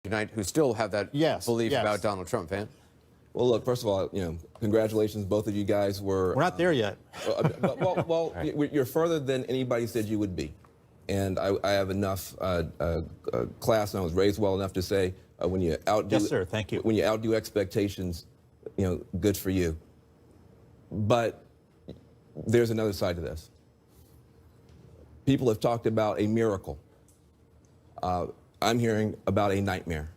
tonight who still have that belief about Donald Trump, Van? Well, look, first of all, congratulations. Both of you guys were... We're not there yet. You're further than anybody said you would be. And I have enough class, and I was raised well enough to say when you outdo... Yes, sir. Thank you. When you outdo expectations, good for you. But there's another side to this. People have talked about a miracle. I'm hearing about a nightmare.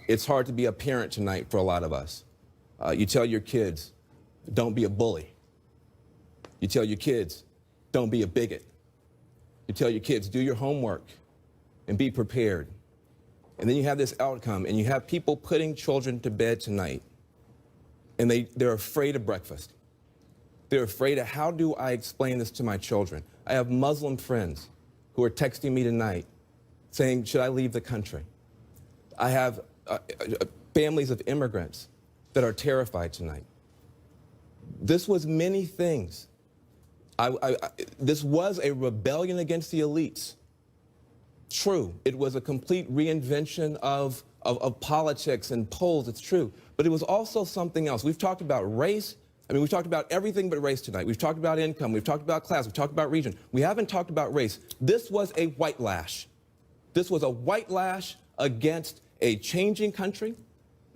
It's hard to be a parent tonight for a lot of us. You tell your kids, don't be a bully. You tell your kids, don't be a bigot. You tell your kids, do your homework and be prepared. And then you have this outcome, and you have people putting children to bed tonight, and they're afraid of breakfast. They're afraid of, how do I explain this to my children? I have Muslim friends who are texting me tonight saying, should I leave the country? I have families of immigrants that are terrified tonight. This was many things. This was a rebellion against the elites. True, it was a complete reinvention of politics and polls, it's true. But it was also something else. We've talked about race. We've talked about everything but race tonight. We've talked about income. We've talked about class. We've talked about region. We haven't talked about race. This was a white lash. This was a white lash against a changing country.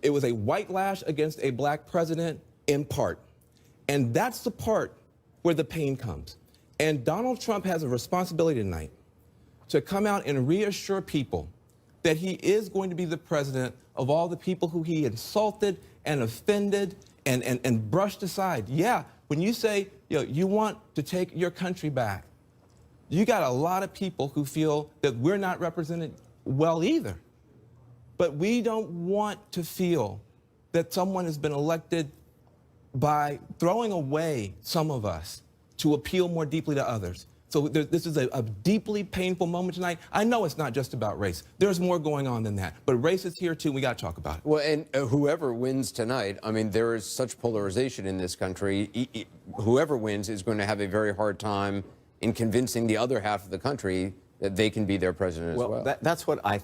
It was a white lash against a black president in part. And that's the part where the pain comes. And Donald Trump has a responsibility tonight to come out and reassure people that he is going to be the president of all the people who he insulted and offended and brushed aside. Yeah, when you say, you want to take your country back, you got a lot of people who feel that we're not represented well either. But we don't want to feel that someone has been elected by throwing away some of us to appeal more deeply to others. So this is a deeply painful moment tonight. I know it's not just about race. There's more going on than that. But race is here, too. We got to talk about it. Well, and whoever wins tonight, there is such polarization in this country. Whoever wins is going to have a very hard time in convincing the other half of the country that they can be their president as well. That's what I